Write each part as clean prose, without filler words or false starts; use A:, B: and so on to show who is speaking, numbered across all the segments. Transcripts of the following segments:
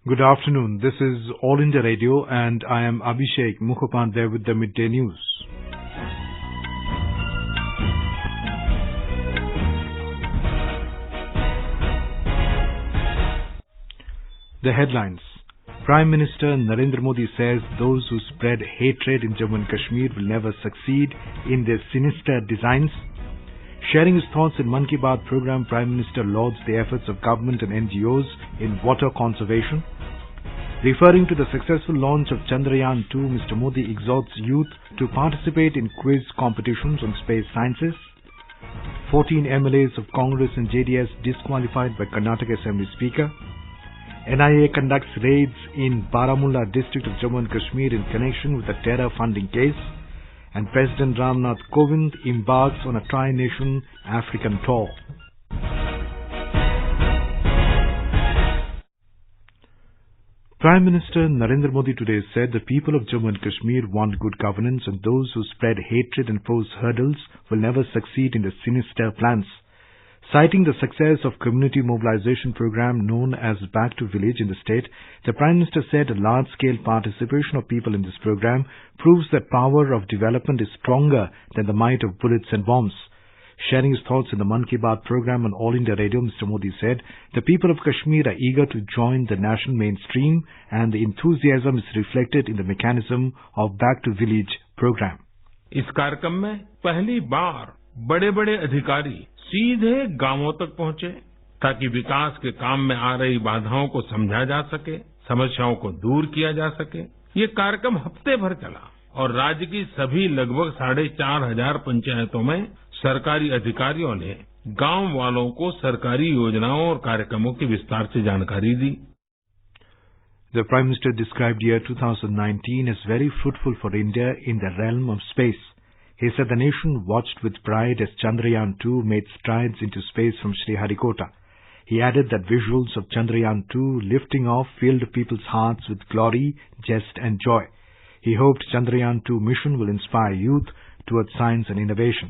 A: Good afternoon. This is All India Radio and I am Abhishek Mukhopadhyay with the Midday News. The headlines. Prime Minister Narendera Modi says those who spread hatred in Jammu and Kashmir will never succeed in their sinister designs. Sharing his thoughts in Mann Ki Baat Programme, Prime Minister lauds the efforts of government and NGOs in water conservation. Referring to the successful launch of Chandrayaan II, Mr. Modi exhorts youth to participate in quiz competitions on space sciences. 14 MLAs of Congress and JDS disqualified by Karnataka Assembly Speaker. NIA conducts raids in Baramulla district of Jammu and Kashmir in connection with the terror funding case. And President Ram Nath Kovind embarks on a tri-nation African tour. Prime Minister Narendera Modi today said the people of Jammu and Kashmir want good governance and those who spread hatred and pose hurdles will never succeed in their sinister plans. Citing the success of community mobilization program known as Back to Village in the state, the Prime Minister said a large-scale participation of people in this program proves that power of development is stronger than the might of bullets and bombs. Sharing his thoughts in the Mann Ki Baat Programme on All India Radio, Mr. Modi said, the people of Kashmir are eager to join the national mainstream and the enthusiasm is reflected in the mechanism of Back to Village program.
B: इस कार्यक्रम में पहली बार बड़े-बड़े अधिकारी सीधे गांवों तक पहुंचे ताकि विकास के काम में आ रही बाधाओं को समझा जा सके, समस्याओं को दूर किया जा सके। ये कार्यक्रम हफ्ते भर चला और राज्य की सभी लगभग 4,500 पंचायतों में सरकारी अधिकारियों ने गांव वालों को सरकारी योजनाओं और कार्यक्रमों की विस्तार से जानकारी दी।
A: The Prime Minister described year 2019 as very fruitful for India in the realm of space. He said the nation watched with pride as Chandrayaan II made strides into space from Sriharikota. He added that visuals of Chandrayaan II lifting off filled people's hearts with glory, jest and joy. He hoped Chandrayaan II mission will inspire youth towards science and innovation.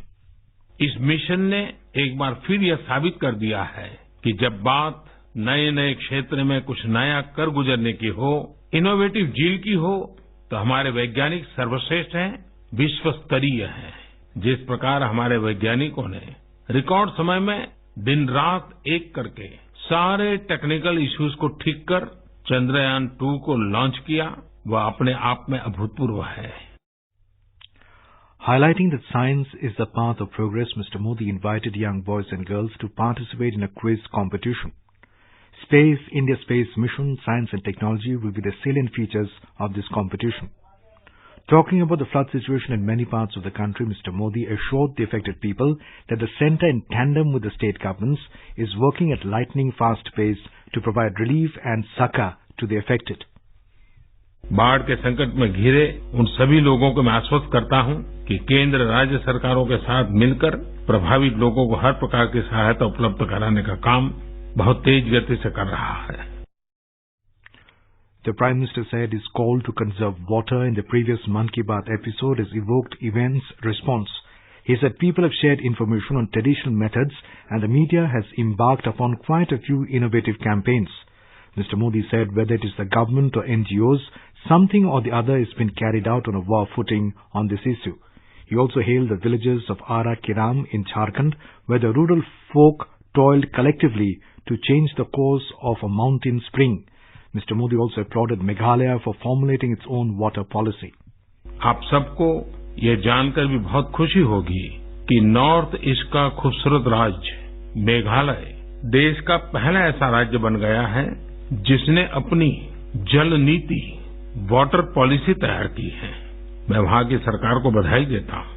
B: इस mission ने एक बार फिर यह साबित कर दिया है कि जब बात नए-नए क्षेत्र में कुछ नया कर गुजरने की हो, इनोवेटिव झील की हो, तो हमारे वैज्ञानिक सर्वश्रेष्ठ हैं, विश्व स्तरीय हैं। जिस प्रकार हमारे वैज्ञानिकों ने रिकॉर्ड समय में दिन रात एक करके सारे टेक्निकल इश्यूज को ठीक कर चंद्रयान 2 को लॉन्च किया, वह अपने आप में अभूतपूर्व है।
A: Highlighting that science is the path of progress, Mr. Modi invited young boys and girls to participate in a quiz competition. India Space Mission, Science and Technology will be the salient features of this competition. Talking about the flood situation in many parts of the country, Mr. Modi assured the affected people that the centre, in tandem with the state governments, is working at lightning fast pace to provide relief and succor to the affected.
B: बाढ़ के संकट में घिरे उन सभी लोगों को मैं आश्वस्त करता हूं कि केंद्र राज्य सरकारों के साथ मिलकर प्रभावित लोगों को हर प्रकार की सहायता उपलब्ध कराने का काम बहुत तेज गति से कर रहा है।
A: The Prime Minister said his call to conserve water in the previous Mann Ki Baat episode has evoked immense response. He said people have shared information on traditional methods and the media has embarked upon quite a few innovative campaigns. Mr. Modi said whether it is the government or NGOs, something or the other has been carried out on a war footing on this issue. He also hailed the villages of Ara Kiram in Jharkhand, where the rural folk toiled collectively to change the course of a mountain spring. Mr. Modi also applauded Meghalaya for formulating its own water policy.
B: आप सबको ये जानकर भी बहुत खुशी होगी कि north east का खूबसूरत राज्य मेघालय देश का पहला ऐसा राज्य बन गया है जिसने अपनी जल नीति वाटर पॉलिसी तैयार की है। मैं वहां की सरकार को बधाई देता हूं।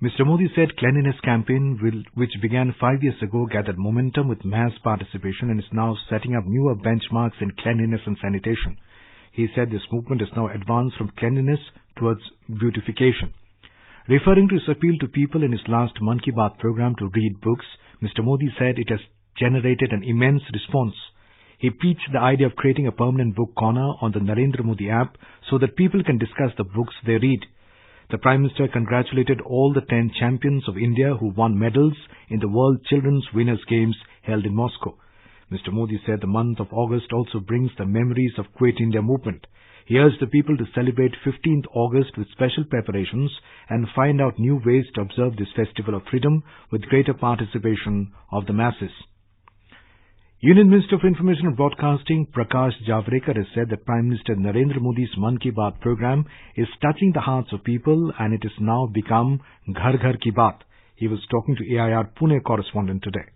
A: Mr. Modi said cleanliness campaign which began 5 years ago gathered momentum with mass participation and is now setting up newer benchmarks in cleanliness and sanitation. He said this movement has now advanced from cleanliness towards beautification. Referring to his appeal to people in his last Mann Ki Baat program to read books, Mr. Modi said it has generated an immense response. He preached the idea of creating a permanent book corner on the Narendra Modi app so that people can discuss the books they read. The Prime Minister congratulated all the 10 champions of India who won medals in the World Children's Winners' Games held in Moscow. Mr. Modi said the month of August also brings the memories of Quit India movement. He urged the people to celebrate 15th August with special preparations and find out new ways to observe this festival of freedom with greater participation of the masses. Union Minister of Information and Broadcasting Prakash Javadekar has said that Prime Minister Narendra Modi's Mann Ki Baat Programme is touching the hearts of people and it has now become Ghar Ghar Ki Baat. He was talking to AIR Pune correspondent today.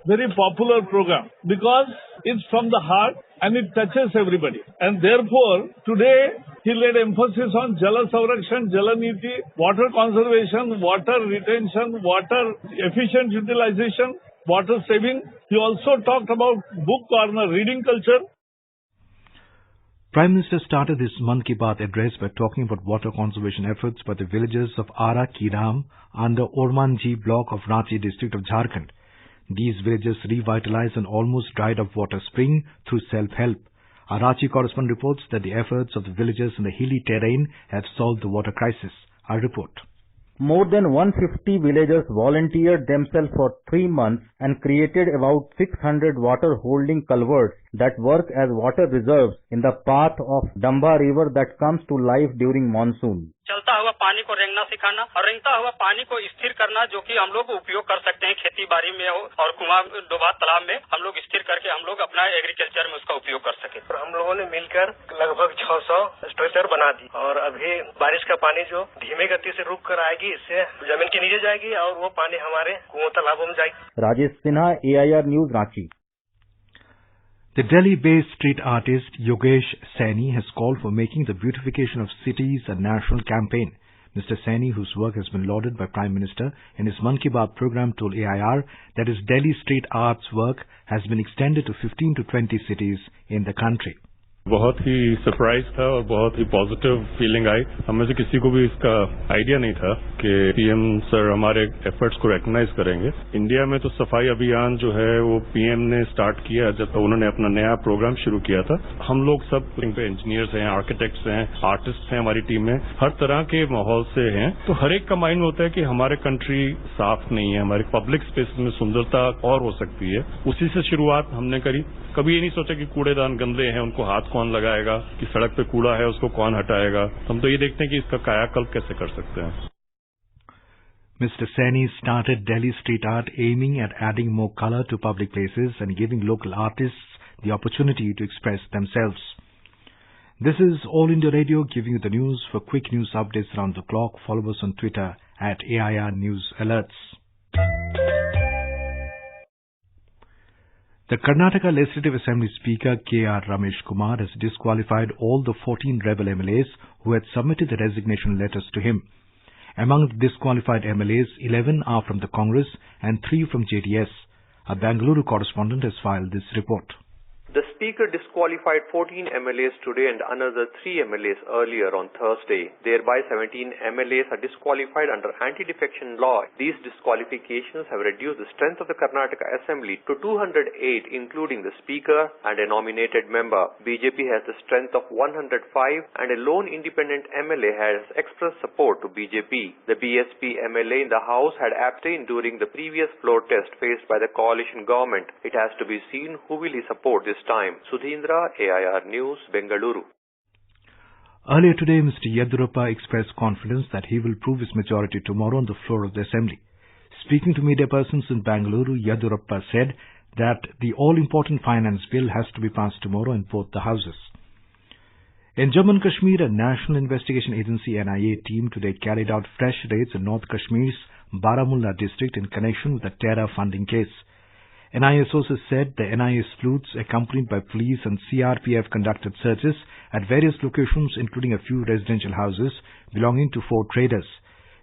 C: Very popular program because it's from the heart and it touches everybody. And therefore, today he laid emphasis on Jala Savrakshan, Jala Niti, water conservation, water retention, water efficient utilization, water saving. He also talked about book corner, reading culture.
A: Prime Minister started his Mann Ki Baat address by talking about water conservation efforts by the villagers of Ara Kiram under Ormanji block of Ranchi district of Jharkhand. These villages revitalized an almost dried up water spring through self-help. Our Ranchi correspondent reports that the efforts of the villagers in the hilly terrain have solved the water crisis. Our report.
D: More than 150 villagers volunteered themselves for 3 months and created about 600 water-holding culverts that work as water reserves in the path of Damba river that comes to life during monsoon.
E: चलता हुआ पानी को रेंगना सिखाना और रेंगता हुआ पानी को स्थिर करना जो कि हम लोग उपयोग कर सकते हैं खेती बाड़ी में हो और कुआं डोबा तालाब में हम लोग स्थिर करके हम लोग अपना एग्रीकल्चर में उसका उपयोग कर सके।
F: हम लोगों ने मिलकर लगभग 600 स्ट्रक्चर बना दी और अभी बारिश का पानी जो धीमे गति से रुक कर आएगी इससे जमीन के नीचे जाएगी और वो पानी हमारे कुओं तालाबों में जाएगी।
D: Rajesh Sinha, AIR news, Ranchi.
A: The Delhi-based street artist Yogesh Saini has called for making the beautification of cities a national campaign. Mr. Saini, whose work has been lauded by Prime Minister in his Mann Ki Baat program, told AIR that his Delhi street arts work has been extended to 15 to 20 cities in the country.
G: बहुत ही surprise था और बहुत ही positive feeling आई। हमें से किसी को भी इसका आइडिया नहीं था कि पीएम सर हमारे एफर्ट्स को रिकॉग्नाइज करेंगे। इंडिया में तो सफाई अभियान जो है वो पीएम ने स्टार्ट किया जब उन्होंने अपना नया प्रोग्राम शुरू किया था। हम लोग सब इंजीनियर्स हैं, आर्किटेक्ट्स हैं, आर्टिस्ट हैं, हमारी टीम में हर तरह के माहौल से हैं। तो हर एक का माइंड होता है कि हमारे कंट्री साफ नहीं है, हमारे पब्लिक स्पेस में सुंदरता और हो सकती है। उसी से शुरुआत हमने करी। कभी ये नहीं सोचा कि कूड़ेदान गंदे हैं, उनको हाथ कौन लगाएगा, कि सड़क पे कूड़ा है उसको कौन हटाएगा। हम तो ये देखते हैं कि इसका कायाकल्प कैसे कर सकते हैं।
A: Mr. Saini started Delhi street art aiming at adding more color to public places and giving local artists the opportunity to express themselves. This is All India Radio giving you the news. For quick news updates around the clock, follow us on Twitter at AIR News Alerts. The Karnataka Legislative Assembly Speaker K.R. Ramesh Kumar has disqualified all the 14 rebel MLAs who had submitted the resignation letters to him. Among the disqualified MLAs, 11 are from the Congress and 3 from JDS. Our Bangalore correspondent has filed this report.
H: The Speaker disqualified 14 MLAs today and another 3 MLAs earlier on Thursday. Thereby, 17 MLAs are disqualified under anti-defection law. These disqualifications have reduced the strength of the Karnataka Assembly to 208, including the Speaker and a nominated member. BJP has the strength of 105 and a lone independent MLA has expressed support to BJP. The BSP MLA in the House had abstained during the previous floor test faced by the coalition government. It has to be seen who will he support this time. Sudhindra, AIR News, Bengaluru.
A: Earlier today, Mr. Yedurappa expressed confidence that he will prove his majority tomorrow on the floor of the Assembly. Speaking to media persons in Bengaluru, Yedurappa said that the all-important finance bill has to be passed tomorrow in both the houses. In Jammu and Kashmir, a National Investigation Agency NIA team today carried out fresh raids in North Kashmir's Baramulla district in connection with the terror funding case. NIA sources said the NIA sleuths, accompanied by police and CRPF, conducted searches at various locations, including a few residential houses belonging to 4 traders.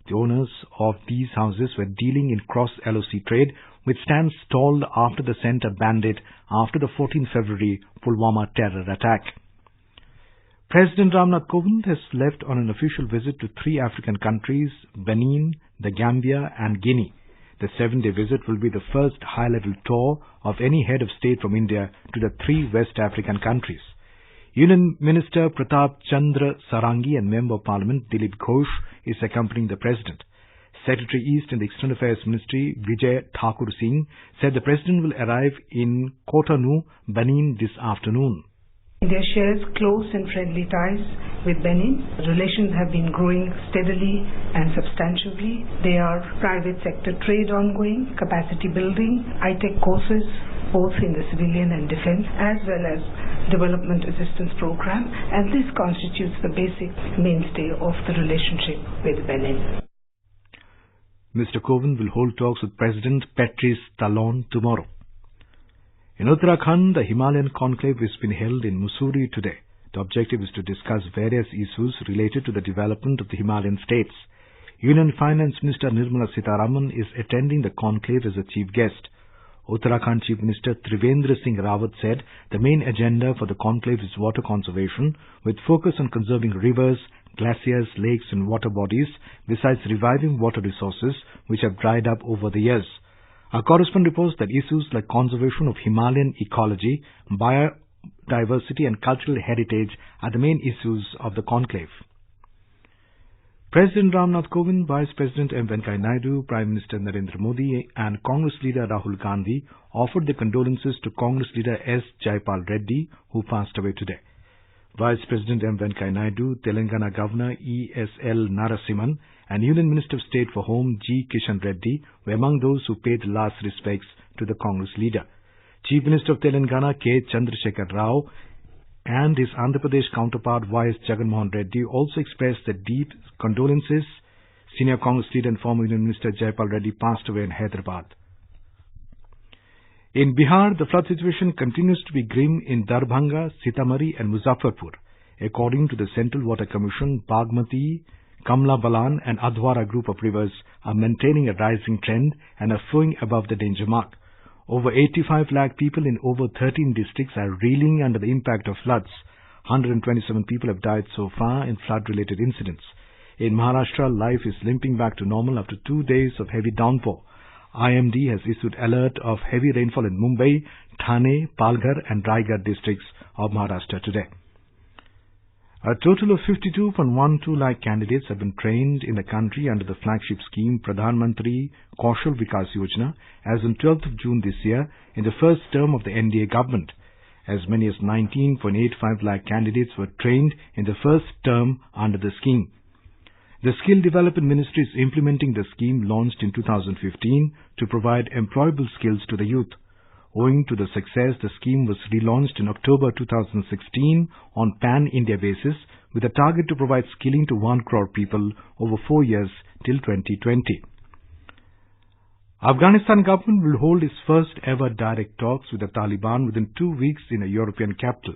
A: The owners of these houses were dealing in cross-LOC trade, which stands stalled after the centre banned it after the 14th February Pulwama terror attack. President Ram Nath Kovind has left on an official visit to 3 African countries, Benin, the Gambia and Guinea. The 7-day visit will be the first high-level tour of any head of state from India to the 3 West African countries. Union Minister Pratap Chandra Sarangi and Member of Parliament Dilip Ghosh is accompanying the President. Secretary East in the External Affairs Ministry, Vijay Thakur Singh, said the President will arrive in Cotonou, Benin this afternoon.
I: India shares close and friendly ties with Benin. Relations have been growing steadily and substantially. There are private sector trade ongoing, capacity building, high-tech courses, both in the civilian and defense, as well as development assistance program, and this constitutes the basic mainstay of the relationship with Benin.
A: Mr. Kovind will hold talks with President Patrice Talon tomorrow. In Uttarakhand, the Himalayan conclave has been held in Mussoorie today. The objective is to discuss various issues related to the development of the Himalayan states. Union Finance Minister Nirmala Sitharaman is attending the conclave as a chief guest. Uttarakhand Chief Minister Trivendra Singh Rawat said the main agenda for the conclave is water conservation, with focus on conserving rivers, glaciers, lakes and water bodies, besides reviving water resources which have dried up over the years. Our correspondent reports that issues like conservation of Himalayan ecology, biodiversity and cultural heritage are the main issues of the conclave. President Ram Nath Kovind, Vice President M. Venkaiah Naidu, Prime Minister Narendera Modi and Congress leader Rahul Gandhi offered their condolences to Congress leader S. Jaipal Reddy, who passed away today. Vice President M. Venkaiah Naidu, Telangana Governor E.S.L. Narasimhan and Union Minister of State for Home G. Kishan Reddy were among those who paid the last respects to the Congress leader. Chief Minister of Telangana K. Chandrasekhar Rao and his Andhra Pradesh counterpart Y.S. Jagan Mohan Reddy also expressed their deep condolences. Senior Congress leader and former Union Minister Jaipal Reddy passed away in Hyderabad. In Bihar, the flood situation continues to be grim in Darbhanga, Sitamarhi and Muzaffarpur. According to the Central Water Commission, Bagmati, Kamla Balan and Adhwara group of rivers are maintaining a rising trend and are flowing above the danger mark. Over 85 lakh people in over 13 districts are reeling under the impact of floods. 127 people have died so far in flood-related incidents. In Maharashtra, life is limping back to normal after 2 days of heavy downpour. IMD has issued alert of heavy rainfall in Mumbai, Thane, Palghar and Raigad districts of Maharashtra today. A total of 52.12 lakh candidates have been trained in the country under the flagship scheme Pradhan Mantri Kaushal Vikas Yojana as on 12th of June this year in the first term of the NDA government. As many as 19.85 lakh candidates were trained in the first term under the scheme. The Skill Development Ministry is implementing the scheme launched in 2015 to provide employable skills to the youth. Owing to the success, the scheme was relaunched in October 2016 on pan-India basis with a target to provide skilling to 1 crore people over 4 years till 2020. Afghanistan government will hold its first ever direct talks with the Taliban within 2 weeks in a European capital.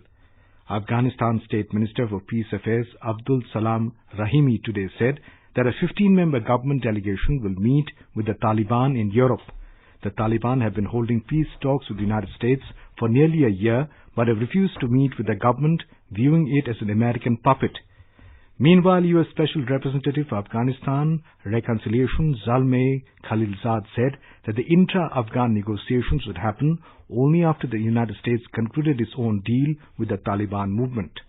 A: Afghanistan State Minister for Peace Affairs Abdul Salam Rahimi today said that a 15-member government delegation will meet with the Taliban in Europe. The Taliban have been holding peace talks with the United States for nearly a year but have refused to meet with the government, viewing it as an American puppet. Meanwhile, U.S. Special Representative for Afghanistan Reconciliation Zalmay Khalilzad said that the intra-Afghan negotiations would happen only after the United States concluded its own deal with the Taliban movement.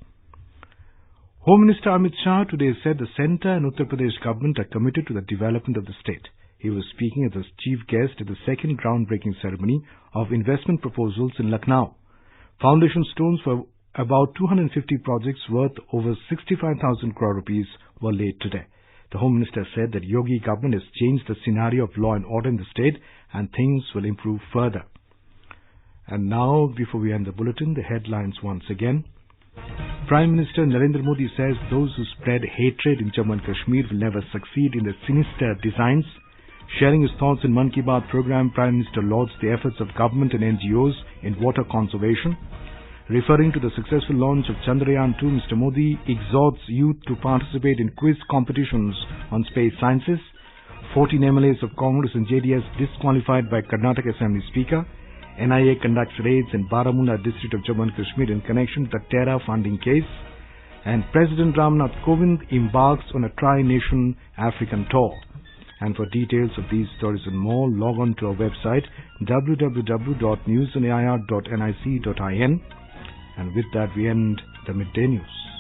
A: Home Minister Amit Shah today said the centre and Uttar Pradesh government are committed to the development of the state. He was speaking as a chief guest at the second groundbreaking ceremony of investment proposals in Lucknow. Foundation stones for about 250 projects worth over 65,000 crore rupees were laid today. The Home Minister said that Yogi government has changed the scenario of law and order in the state and things will improve further. And now, before we end the bulletin, the headlines once again. Prime Minister Narendera Modi says those who spread hatred in Jammu and Kashmir will never succeed in their sinister designs. Sharing his thoughts in Mann Ki Baat Programme, Prime Minister lauds the efforts of government and NGOs in water conservation. Referring to the successful launch of Chandrayaan II, Mr. Modi exhorts youth to participate in quiz competitions on space sciences. 14 MLAs of Congress and JDS disqualified by Karnataka Assembly Speaker. NIA conducts raids in Baramulla district of Jammu and Kashmir in connection to the terror funding case. And President Ram Nath Kovind embarks on a tri-nation African tour. And for details of these stories and more, log on to our website www.newsonair.nic.in. And with that, we end the Midday News.